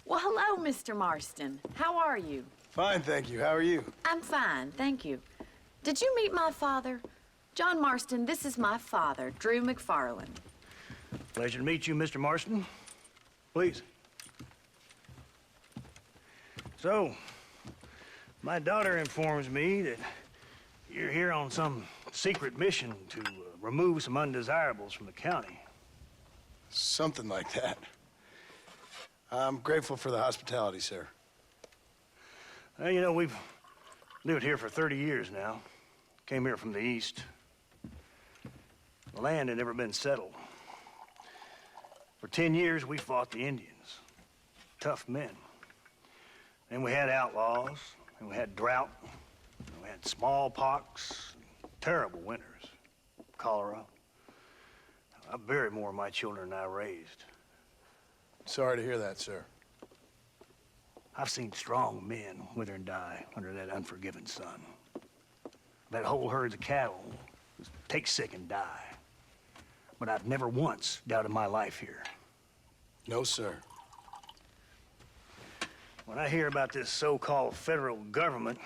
Well, hello, Mr. Marston. How are you? Fine, thank you. How are you? I'm fine, thank you. Did you meet my father? John Marston, this is my father, Drew McFarland. Pleasure to meet you, Mr. Marston. Please. So, my daughter informs me that you're here on some secret mission to remove some undesirables from the county. Something like that. I'm grateful for the hospitality, sir. Well, you know, we've lived here for 30 years now. Came here from the east. The land had never been settled. For 10 years, we fought the Indians. Tough men. Then we had outlaws, and we had drought, and we had smallpox, terrible winters, cholera. I buried more of my children than I raised. Sorry to hear that, sir. I've seen strong men wither and die under that unforgiving sun. That whole herds of cattle just take sick and die. But I've never once doubted my life here. No, sir. When I hear about this so-called federal government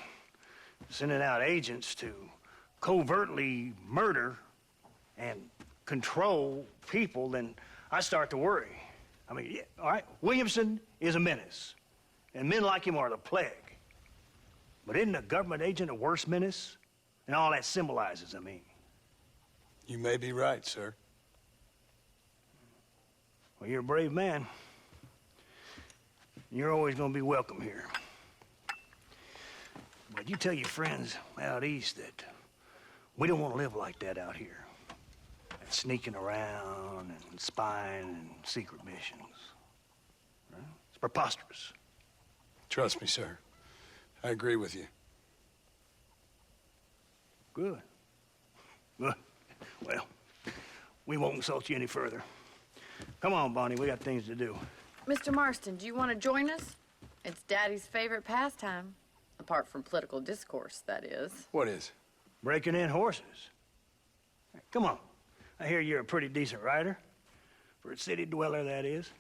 sending out agents to covertly murder and control people, then I start to worry. I mean, yeah, all right, Williamson is a menace, and men like him are the plague. But isn't a government agent a worse menace? And all that symbolizes, I mean. You may be right, sir. Well, you're a brave man. You're always gonna be welcome here. But you tell your friends out east that we don't want to live like that out here. That sneaking around and spying and secret missions. Right? It's preposterous. Trust me, sir. I agree with you. Good. Good. Well, we won't insult you any further. Come on, Bonnie, we got things to do. Mr. Marston, do you want to join us? It's Daddy's favorite pastime. Apart from political discourse, that is. What is? Breaking in horses. Come on. I hear you're a pretty decent rider. For a city dweller, that is.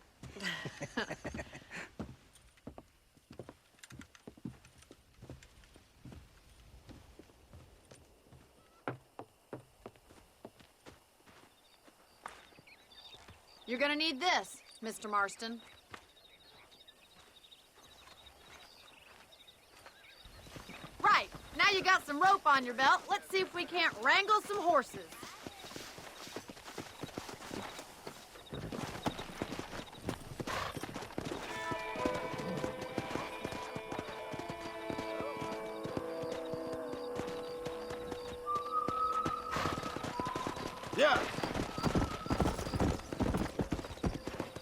You're gonna need this, Mr. Marston. Right, now you got some rope on your belt. Let's see if we can't wrangle some horses. Yeah.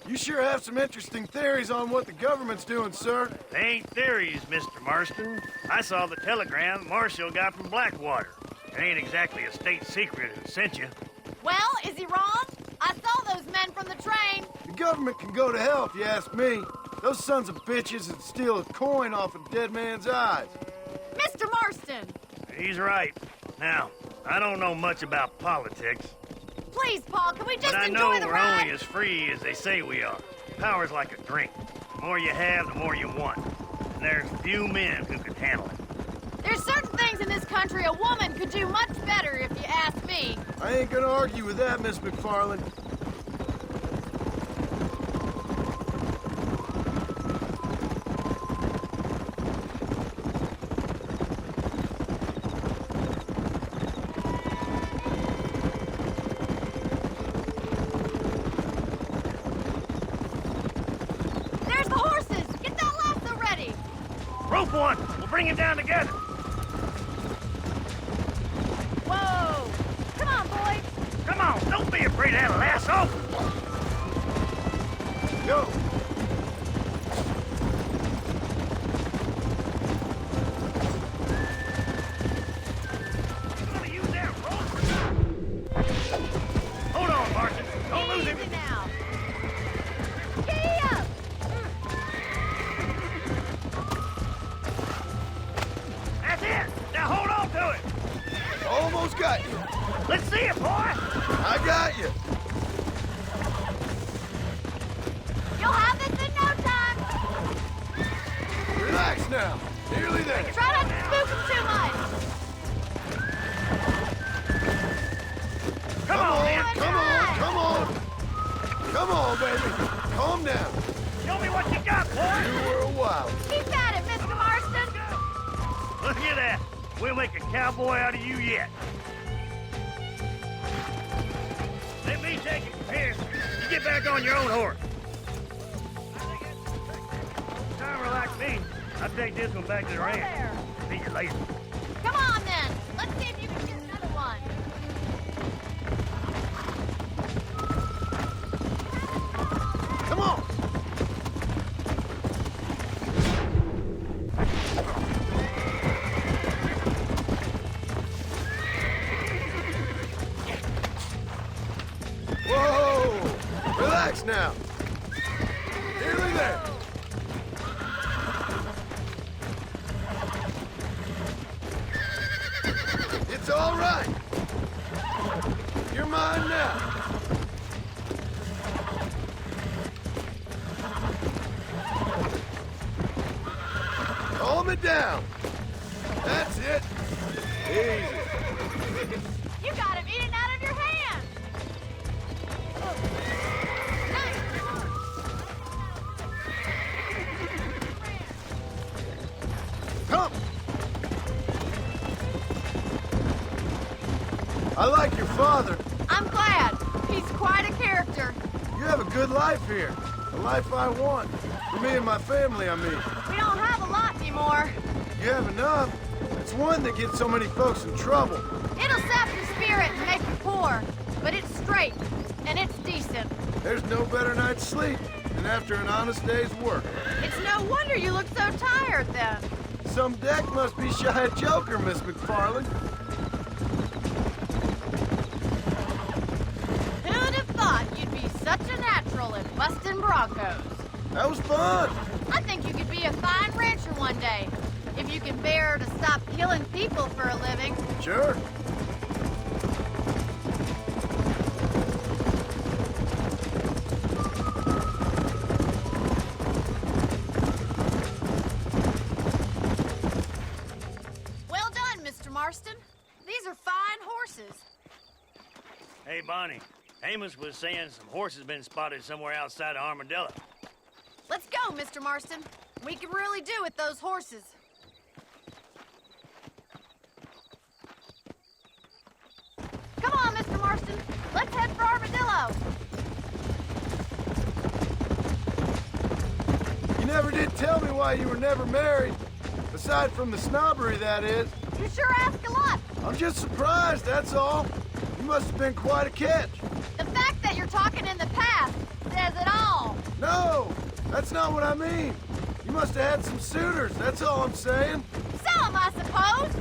You sure have some interesting theories on what the government's doing, sir. They ain't theories, Mr. Marston. I saw the telegram Marshall got from Blackwater. It ain't exactly a state secret who sent you. Well, is he wrong? I saw those men from the train. The government can go to hell if you ask me. Those sons of bitches would steal a coin off a dead man's eyes. Mr. Marston! He's right. Now, I don't know much about politics, Please, Paul, can we just but I enjoy know the we're ride? only as free as they say we are. Power's like a drink. The more you have, the more you want. And there's few men who could handle it. There's certain things in this country a woman could do much better, if you ask me. I ain't gonna argue with that, Miss McFarland. There's the horses! Get that lasso ready! Rope one! We'll bring it down together! Whoa! Come on, boys! Come on, don't be afraid of that lasso! Go! You gonna use that rope? Hold on, Martin. Don't lose him. Easy now! Giddy up! That's it! Now hold on to it! Almost got you. Let's see it, boy! I got you. You'll have this in no time! now. Nearly there. Try not to spook him too much. Come on, man. Come on, come on. Come on, baby. Calm down. Show me what you got, boy. You were a wild. Keep at it, Mr. Marston. Look at that. We'll make a cowboy out of you yet. Let me take it from here. You get back on your own horse. Timer like me, I'll take this one back to the ranch. See you later. Come on, then. Let's see if you can get another one. Come on. Whoa! Relax now. Nearly there. It's all right. You're mine now. Calm it down. That's it. Easy. You got him eating out of your hand. Come. I like your father. I'm glad. He's quite a character. You have a good life here. The life I want. For me and my family, I mean. We don't have a lot anymore. You have enough. It's one that gets so many folks in trouble. It'll sap your spirit and make you poor, but it's straight and it's decent. There's no better night's sleep than after an honest day's work. It's no wonder you look so tired then. Some deck must be shy of Joker, Miss McFarland. Who'd have thought you'd be such a natural at busting broncos? That was fun. I think you could be a fine rancher one day, if you can bear to stop killing people for a living. Sure. Well done, Mr. Marston. These are fine horses. Hey, Bonnie. Amos was saying some horses been spotted somewhere outside of Armadillo. Let's go, Mr. Marston. We can really do with those horses. Come on, Mr. Marston. Let's head for Armadillo. You never did tell me why you were never married. Aside from the snobbery, that is. You sure ask a lot. I'm just surprised, that's all. You must have been quite a catch. The fact that you're talking in the past says it all. No, that's not what I mean. You must have had some suitors, that's all I'm saying. Some, I suppose.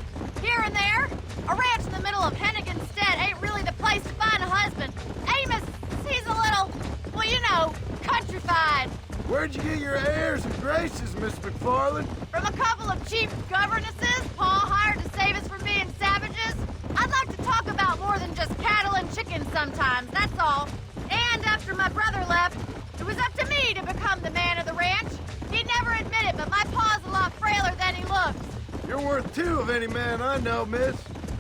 Here and there. A ranch in the middle of Hennigan's Stead ain't really the place to find a husband. Amos, he's a little, well, you know, countrified. Where'd you get your airs and graces, Miss McFarland? From a couple of cheap governesses Paul hired to save us from being savages. I'd like to talk about more than just cattle and chickens sometimes, that's all. And after my brother left, it was up to me to become the man of the ranch. He'd never admit it, but my pa's a lot frailer than he looks. You're worth two of any man I know, miss.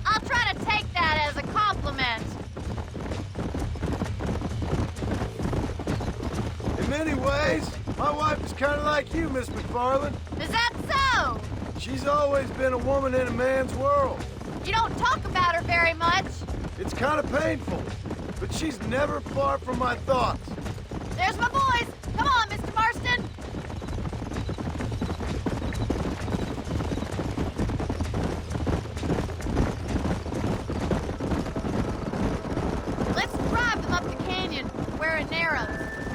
I'll try to take that as a compliment. In many ways, my wife is kind of like you, Miss McFarland. Is that so? She's always been a woman in a man's world. You don't talk about her very much. It's kind of painful, but she's never far from my thoughts. There's my boys. Come on, Mr. Marston. Let's drive them up the canyon where it narrows.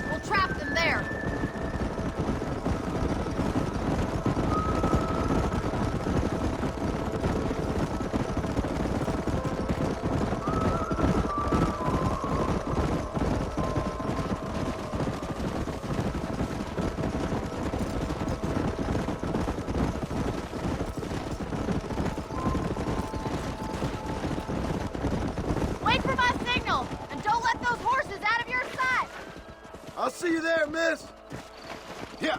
We'll trap them there. Wait for my signal, and don't let those horses out of your sight. I'll see you there, miss. Yeah.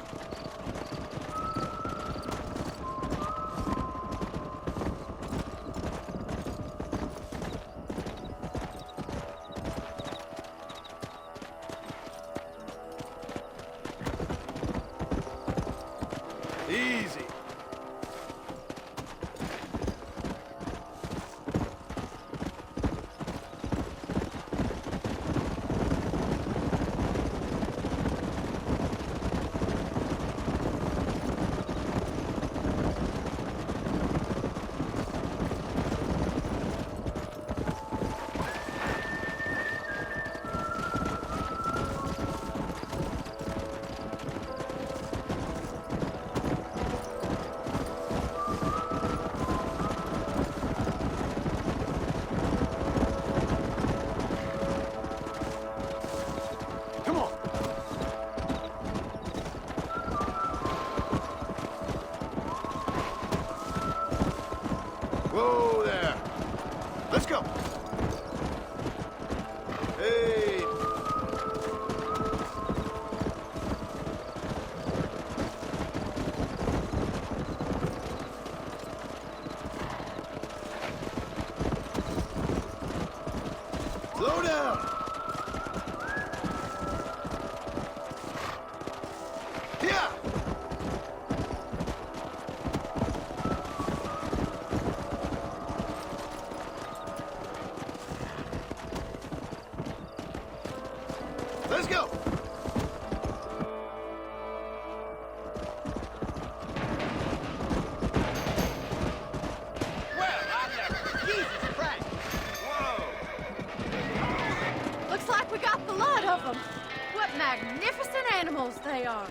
magnificent animals they are.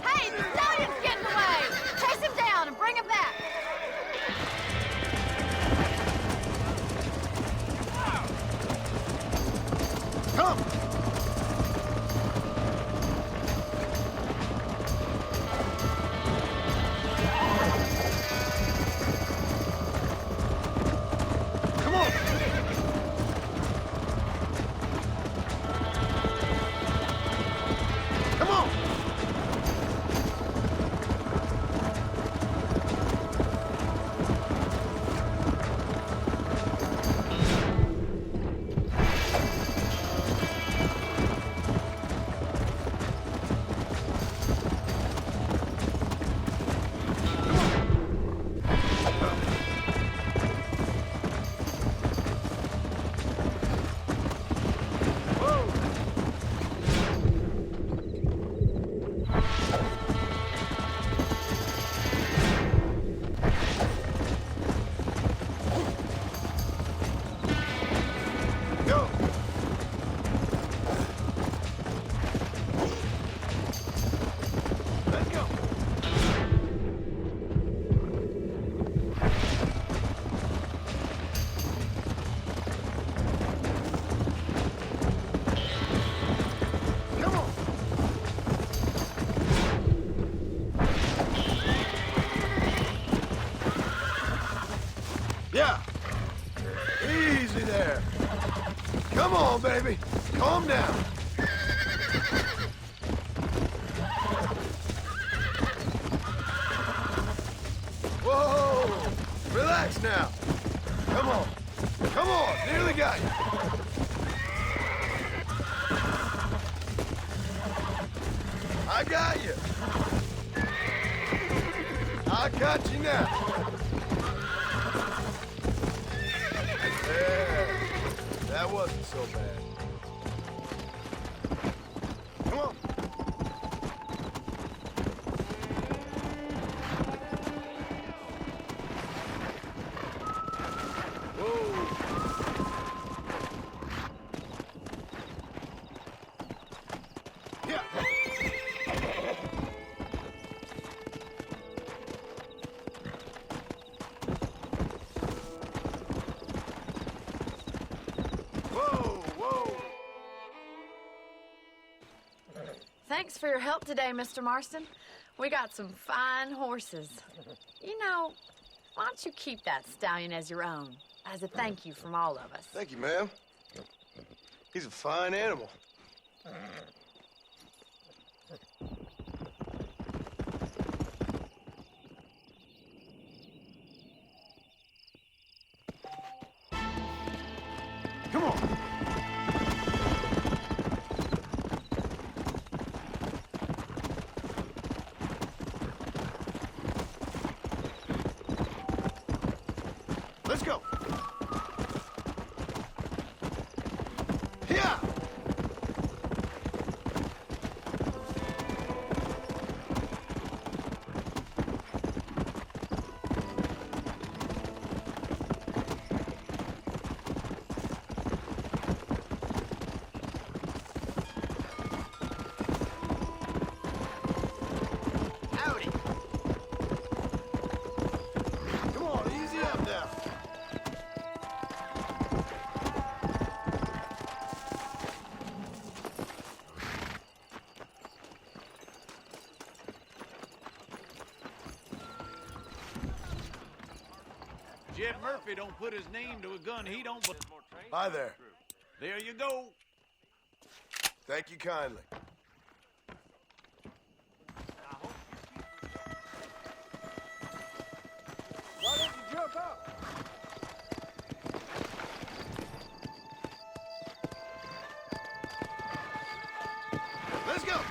Hey, the stallion's getting away! Chase him down and bring him back! Come! Come on! Come on! Go! Let's go! Come on! Yeah! Easy there! Come on, baby! Calm down! Whoa! Relax now! Come on! Come on! Nearly got you! I got you! I got you now! Yeah, that wasn't so bad. Come on. Whoa. Yeah. Whoa, whoa. Thanks for your help today, Mr. Marston. We got some fine horses. You know, why don't you keep that stallion as your own, as a thank you from all of us? Thank you, ma'am. He's a fine animal. Come on. Let's go. Yeah. Howdy. Come on, easy up now. Jed Murphy don't put his name to a gun he don't... Hi there. There you go. Thank you kindly. Why don't you jump up? Let's go.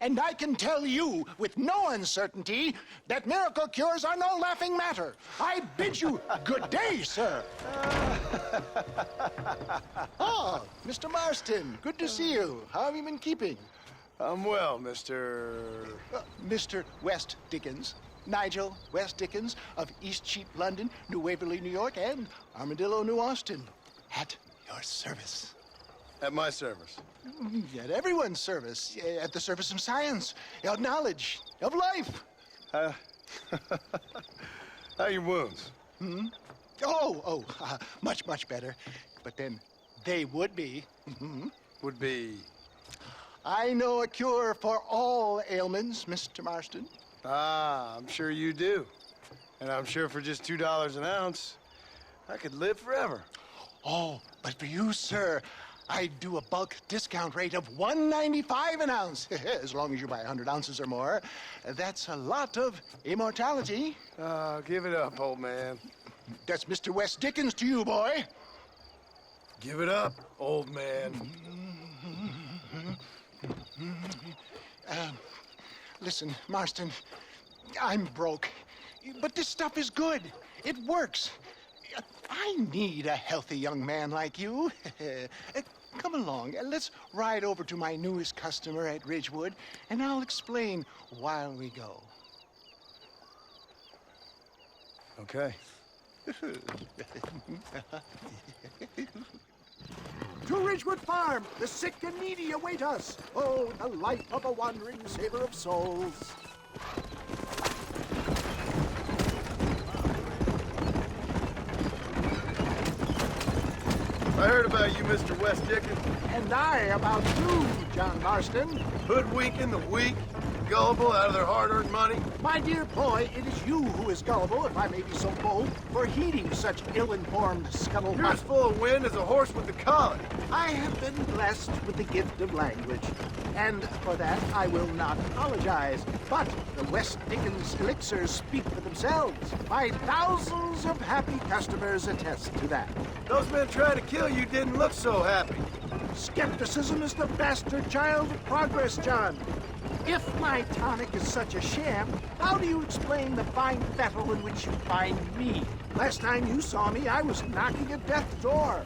And I can tell you with no uncertainty that miracle cures are no laughing matter. I bid you good day, sir. Oh, Mr. Marston, good to see you. How have you been keeping? I'm well, Mr. Mr. West Dickens. Nigel West Dickens of Eastcheap, London, New Waverly, New York, and Armadillo, New Austin. At your service. At my service. At everyone's service. At the service of science, of knowledge, of life. How your wounds? Much, much better. But then they would be. Would be. I know a cure for all ailments, Mr. Marston. Ah, I'm sure you do. And I'm sure for just $2 an ounce, I could live forever. Oh, but for you, sir, I do a bulk discount rate of $1.95 an ounce. As long as you buy 100 ounces or more. That's a lot of immortality. Give it up, old man. That's Mr. West Dickens to you, boy. Give it up, old man. Listen, Marston, I'm broke. But this stuff is good. It works. I need a healthy young man like you. Come along, let's ride over to my newest customer at Ridgewood, and I'll explain while we go. Okay. To Ridgewood Farm, the sick and needy await us. Oh, the life of a wandering saver of souls. I heard about you, Mr. West Dickens. And I about you, John Marston. Hoodwinking the weak, gullible out of their hard-earned money. My dear boy, it is you who is gullible, if I may be so bold, for heeding such ill-informed You're scuttlebutt. as full of wind as a horse with the collar. I have been blessed with the gift of language, and for that I will not apologize. But the West Dickens elixirs speak for themselves. My thousands of happy customers attest to that. Those men trying to kill you didn't look so happy. Skepticism is the bastard child of progress, John. If my tonic is such a sham, how do you explain the fine fettle in which you find me? Last time you saw me, I was knocking at death's door.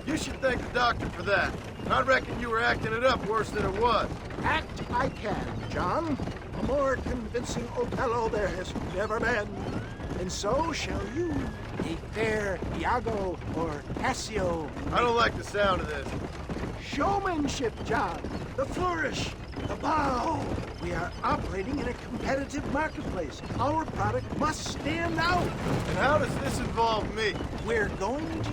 You should thank the doctor for that. I reckon you were acting it up worse than it was. Act I can, John. A more convincing Othello there has never been. And so shall you, a fair Iago or Cassio. I don't like the sound of this. Showmanship, John. The flourish, the bow. We are operating in a competitive marketplace. Our product must stand out. And how does this involve me? We're going to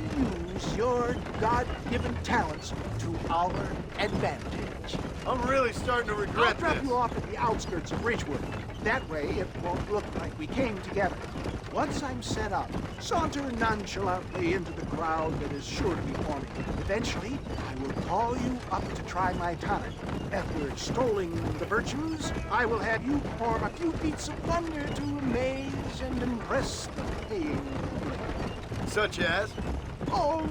use your God-given talents to our advantage. I'm really starting to I'll regret drop this. you off at the outskirts of Ridgewood. That way, it won't look like we came together. Once I'm set up, saunter nonchalantly into the crowd that is sure to be forming. Eventually, I will call you up to try my tonic. After extolling the virtues, I will have you perform a few feats of wonder to amaze and impress the paying public. Such as? Oh,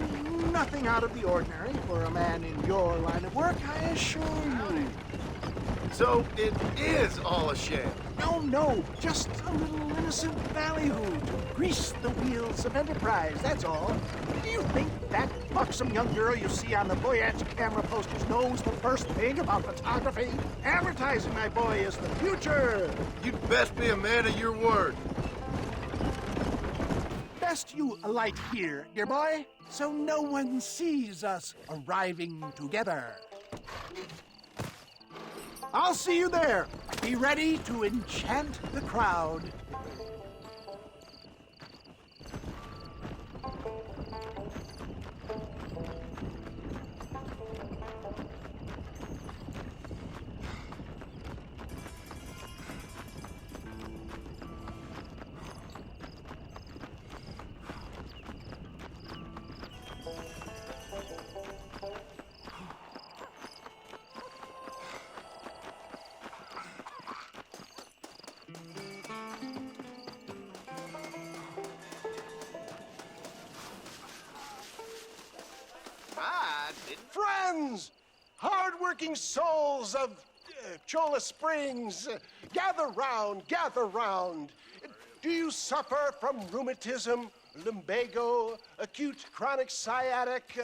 nothing out of the ordinary for a man in your line of work, I assure you. So it is all a sham. No, just a little innocent ballyhoo to grease the wheels of enterprise, that's all. Do you think that buxom young girl you see on the Voyage camera posters knows the first thing about photography? Advertising, my boy, is the future. You'd best be a man of your word. Best you alight here, dear boy, so no one sees us arriving together. I'll see you there. Be ready to enchant the crowd. Friends, hard-working souls of Cholla Springs. Gather round, gather round. Do you suffer from rheumatism, lumbago, acute chronic sciatic,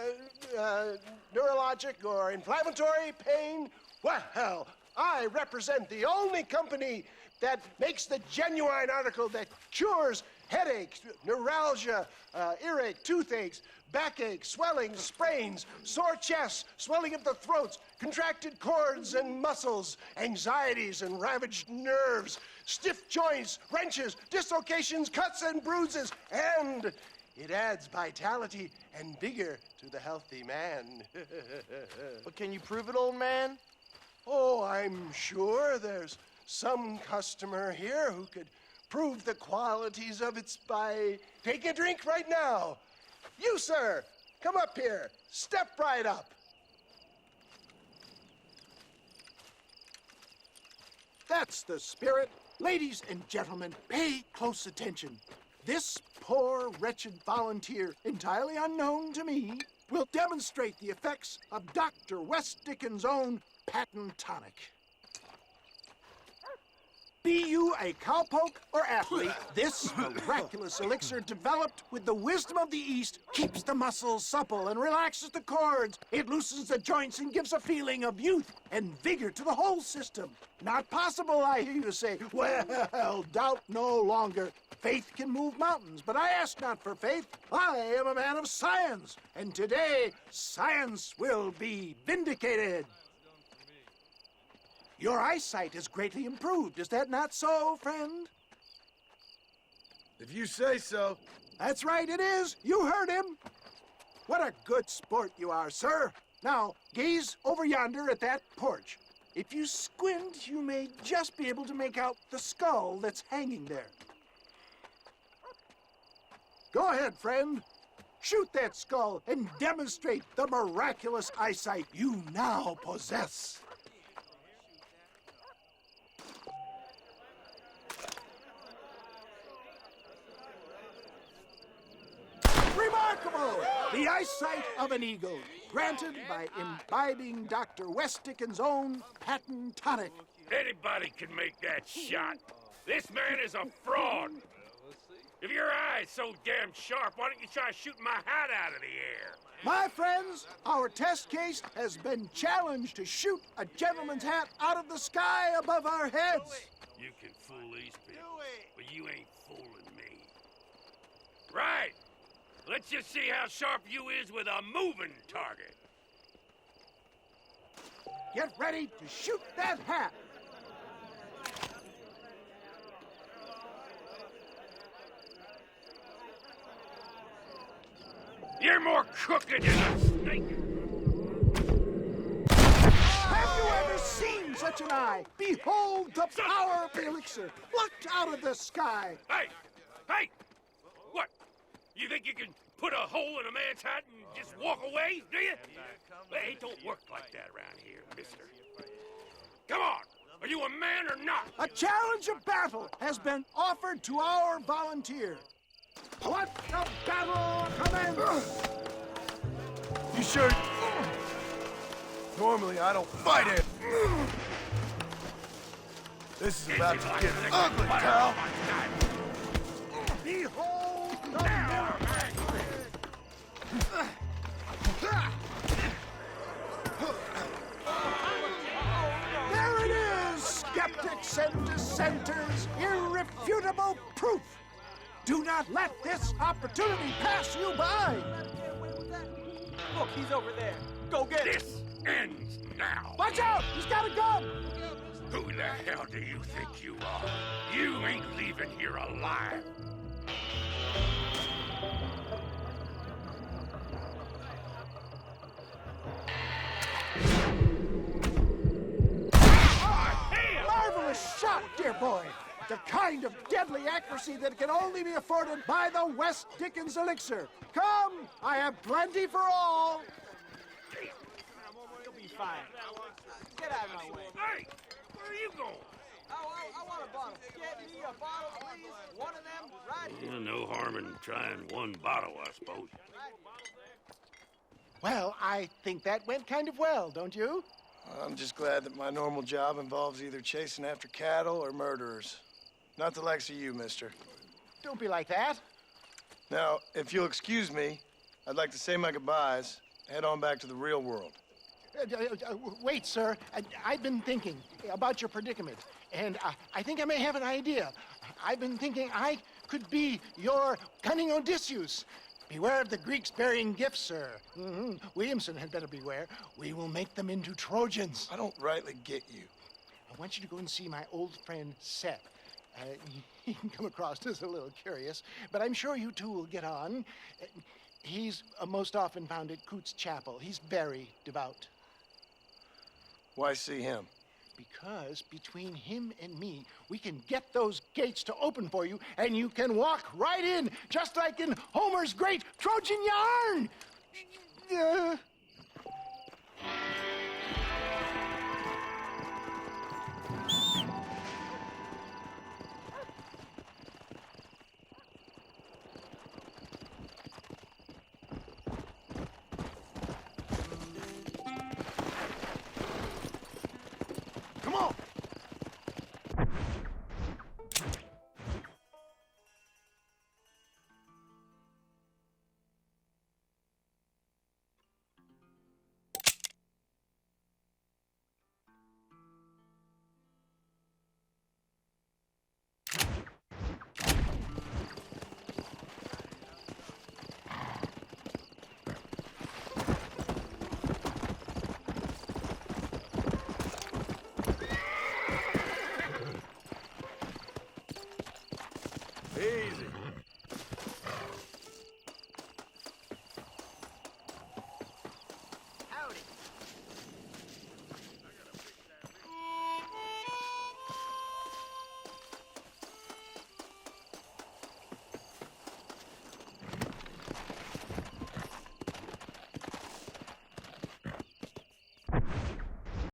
neurologic, or inflammatory pain? Well, I represent the only company that makes the genuine article that cures headaches, neuralgia, earache, toothaches, backache, swelling, sprains, sore chests, swelling of the throats, contracted cords and muscles, anxieties and ravaged nerves, stiff joints, wrenches, dislocations, cuts and bruises, and it adds vitality and vigor to the healthy man. But can you prove it, old man? Oh, I'm sure there's some customer here who could prove the qualities of it by taking a drink right now. You, sir, come up here. Step right up. That's the spirit. Ladies and gentlemen, pay close attention. This poor, wretched volunteer, entirely unknown to me, will demonstrate the effects of Dr. West Dickens' own patent tonic. Be you a cowpoke or athlete, this miraculous elixir developed with the wisdom of the East keeps the muscles supple and relaxes the cords. It loosens the joints and gives a feeling of youth and vigor to the whole system. Not possible, I hear you say. Well, doubt no longer. Faith can move mountains, but I ask not for faith. I am a man of science, and today science will be vindicated. Your eyesight has greatly improved. Is that not so, friend? If you say so. That's right, it is. You heard him. What a good sport you are, sir. Now, gaze over yonder at that porch. If you squint, you may just be able to make out the skull that's hanging there. Go ahead, friend. Shoot that skull and demonstrate the miraculous eyesight you now possess. Remarkable! The eyesight of an eagle, granted by imbibing Dr. West Dickens' own patent tonic. Anybody can make that shot. This man is a fraud. If your eye's so damn sharp, why don't you try shooting my hat out of the air? My friends, our test case has been challenged to shoot a gentleman's hat out of the sky above our heads. You can fool these people, but you ain't fooling me. Right. Let's just see how sharp you is with a moving target. Get ready to shoot that hat. You're more crooked than a snake. Have you ever seen such an eye? Behold the power of the elixir, plucked out of the sky. Hey! Hey! What? You think you can put a hole in a man's hat and just walk away, do you? Hey, it don't work like that around here, mister. Come on! Are you a man or not? A challenge of battle has been offered to our volunteer. Let the battle commence! You sure? Normally, I don't fight it. This is about to get ugly, Cal. Behold the There it is, skeptics and dissenters, irrefutable proof. Do not let this opportunity pass you by. Look, he's over there. Go get him. This ends now. Watch out! He's got a gun! Who the hell do you think you are? You ain't leaving here alive. Marvelous shot, dear boy. The kind of deadly accuracy that can only be afforded by the West Dickens elixir. Come, I have plenty for all. You'll be fine. Get out of my way. Hey, where are you going? I want a bottle. Get me a bottle, please. One of them, right here. No harm in trying one bottle, I suppose. Well, I think that went kind of well, don't you? I'm just glad that my normal job involves either chasing after cattle or murderers. Not the likes of you, mister. Don't be like that. Now, if you'll excuse me, I'd like to say my goodbyes, head on back to the real world. Wait, sir. I've been thinking about your predicament, and I think I may have an idea. I've been thinking I could be your cunning Odysseus. Beware of the Greeks burying gifts, sir. Williamson had better beware. We will make them into Trojans. I don't rightly get you. I want you to go and see my old friend Seth. He can come across as a little curious, but I'm sure you two will get on. He's most often found at Coots Chapel. He's very devout. Why see him? Because between him and me, we can get those gates to open for you, and you can walk right in, just like in Homer's great Trojan yarn!